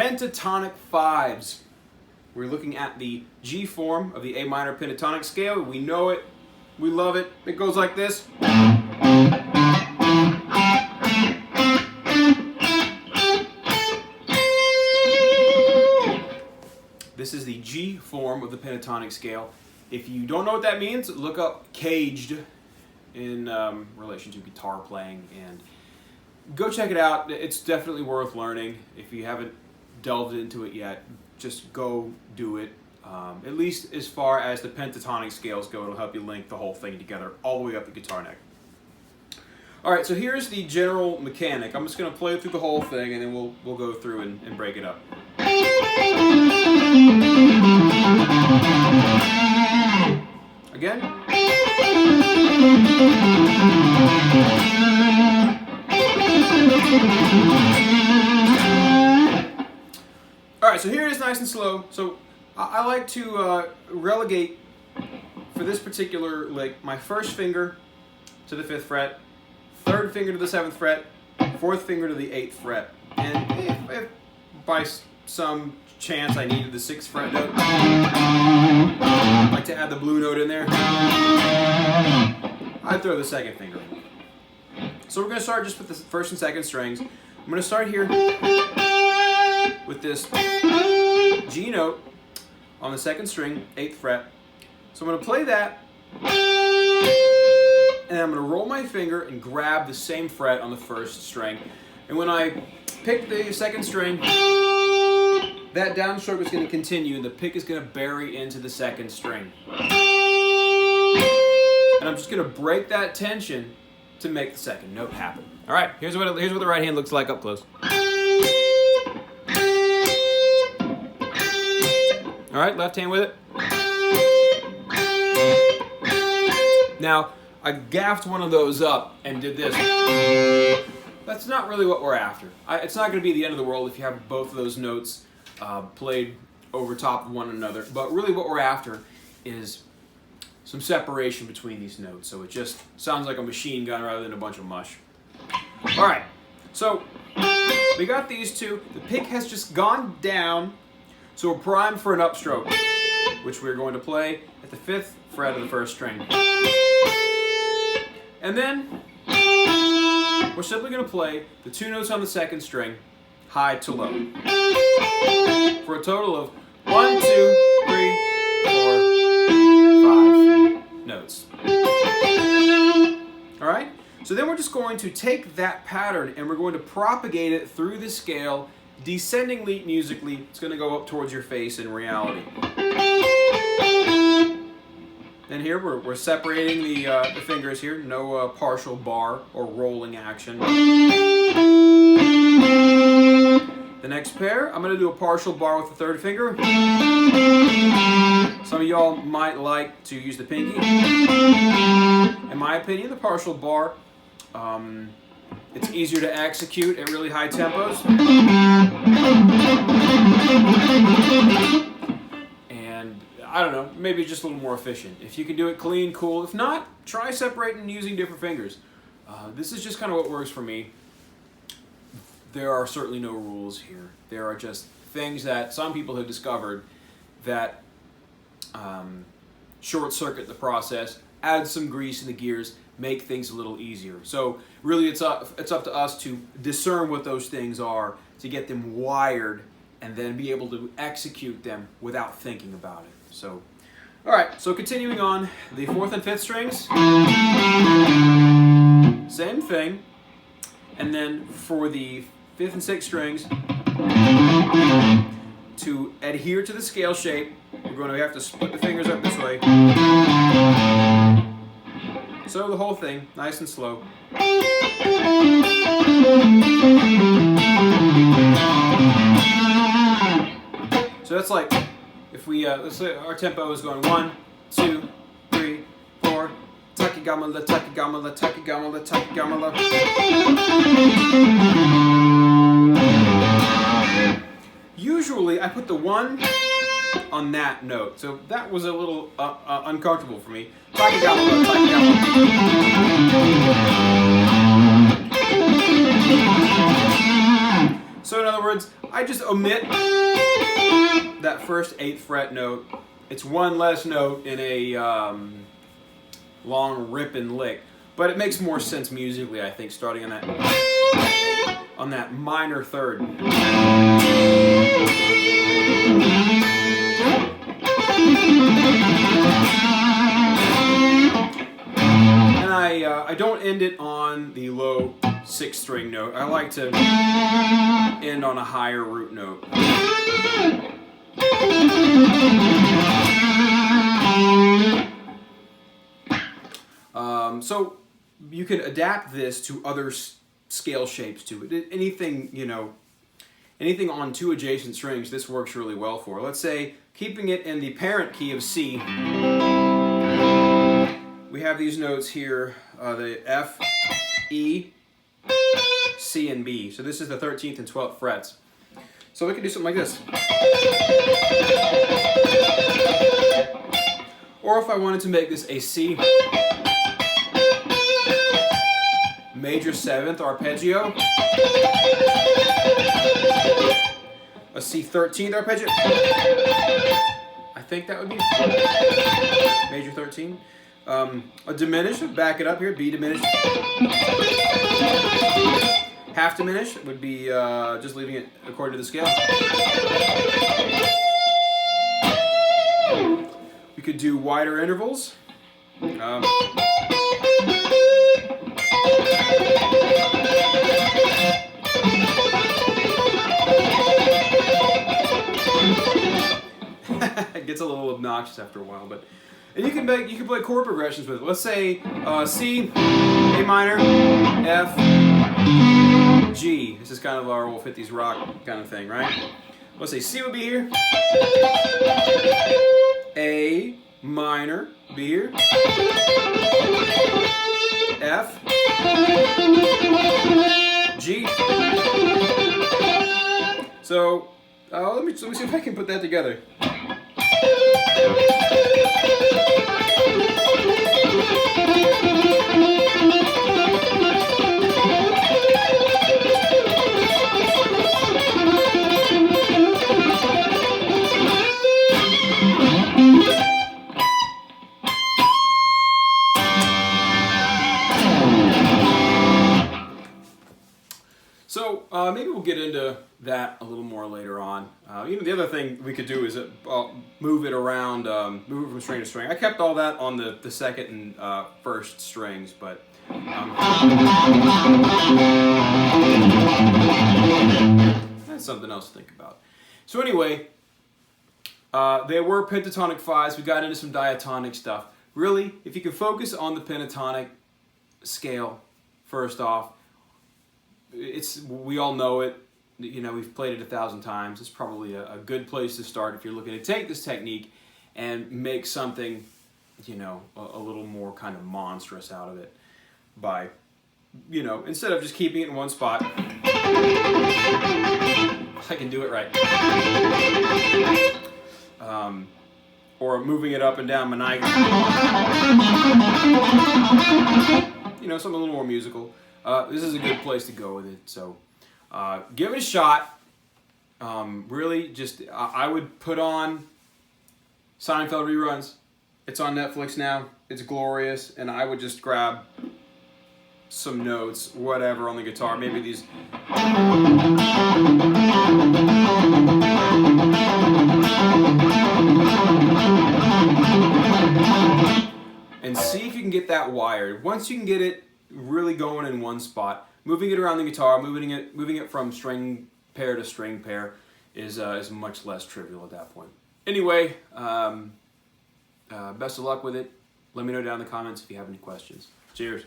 pentatonic fives. We're looking at the G form of the A minor pentatonic scale. We know it, we love it. It goes like this. This is the G form of the pentatonic scale. If you don't know what that means, look up caged in relation to guitar playing and go check it out. It's definitely worth learning. If you haven't delved into it yet, just go do it. At least as far as the pentatonic scales go, it'll help you link the whole thing together all the way up the guitar neck. Alright, so here's the general mechanic. I'm just going to play through the whole thing and then we'll go through and break it up. Again. Alright, so here it is nice and slow. So I like to relegate for this particular lick my first finger to the 5th fret, third finger to the 7th fret, fourth finger to the 8th fret. And if by some chance I needed the 6th fret note, I like to add the blue note in there, I'd throw the 2nd finger in. So we're going to start just with the 1st and 2nd strings. I'm going to start here with this G note on the 2nd string, 8th fret. So I'm going to play that, and I'm going to roll my finger and grab the same fret on the 1st string. And when I pick the 2nd string, that downstroke is going to continue and the pick is going to bury into the 2nd string. And I'm just going to break that tension to make the 2nd note happen. All right, here's what the right hand looks like up close. All right, left hand with it. Now, I gaffed one of those up and did this. That's not really what we're after. It's not going to be the end of the world if you have both of those notes played over top of one another. But really what we're after is some separation between these notes. So it just sounds like a machine gun rather than a bunch of mush. All right, so we got these two. The pick has just gone down. So we're primed for an upstroke, which we're going to play at the 5th fret of the 1st string. And then we're simply going to play the 2 notes on the 2nd string, high to low, for a total of 1, 2, 3, 4, 5 notes. All right? So then we're just going to take that pattern and we're going to propagate it through the scale, descendingly musically. It's going to go up towards your face in reality. And here we're separating the fingers here, no partial bar or rolling action. The next pair, I'm going to do a partial bar with the 3rd finger. Some of y'all might like to use the pinky. In my opinion, the partial bar, it's easier to execute at really high tempos. And I don't know, maybe just a little more efficient. If you can do it clean, cool. If not, try separating and using different fingers. This is just kind of what works for me. There are certainly no rules here. There are just things that some people have discovered that short-circuit the process, add some grease in the gears, make things a little easier. So really it's up to us to discern what those things are, to get them wired, and then be able to execute them without thinking about it. So, all right, so continuing on, the 4th and 5th strings, same thing. And then for the 5th and 6th strings, to adhere to the scale shape, we're going to have to split the fingers up this way. So the whole thing, nice and slow. So that's like, if we, let's say our tempo is going 1, 2, 3, 4, takigamala, takigamala, takigamala, takigamala. Usually I put the 1 on that note, so that was a little uncomfortable for me. Takigamala, takigamala. So in other words, I I just omit that first 8th fret note. It's one less note in a long rip and lick, but it makes more sense musically, I think, starting on that minor third. And I don't end it on the low 6th string note. I like to end on a higher root note. So you can adapt this to other scale shapes too. Anything, you know, anything on 2 adjacent strings, this works really well for. Let's say, keeping it in the parent key of C, we have these notes here, the F, E, C, and B. So this is the 13th and 12th frets. So we can do something like this. Or if I wanted to make this a C major 7th arpeggio, a C 13th arpeggio, I think that would be major 13. A diminished, back it up here, B diminished. Half diminished would be just leaving it according to the scale. We could do wider intervals. It gets a little obnoxious after a while, but and you can play chord progressions with it. Let's say C, A minor, F, G. This is kind of our old 50s rock kind of thing, right? Let's say C would be here, A minor would be here, F, G. So let me see if I can put that together. So maybe we'll get into that a little more later on. You know, the other thing we could do is move it around, move it from string to string. I kept all that on the 2nd and 1st strings, but that's something else to think about. So anyway, there were pentatonic 5s. We got into some diatonic stuff. Really, if you can focus on the pentatonic scale first off, we all know it. You know, we've played it 1,000 times. It's probably a good place to start if you're looking to take this technique and make something, you know, a little more kind of monstrous out of it by, you know, instead of just keeping it in one spot, I can do it right. Or moving it up and down maniacally. You know, something a little more musical. This is a good place to go with it. So give it a shot. Really, just I would put on Seinfeld reruns. It's on Netflix now. It's glorious, and I would just grab some notes, whatever, on the guitar. Maybe these. And see if you can get that wired. Once you can get it really going in one spot, moving it around the guitar, moving it from string pair to string pair is much less trivial at that point. Anyway, best of luck with it. Let me know down in the comments if you have any questions. Cheers.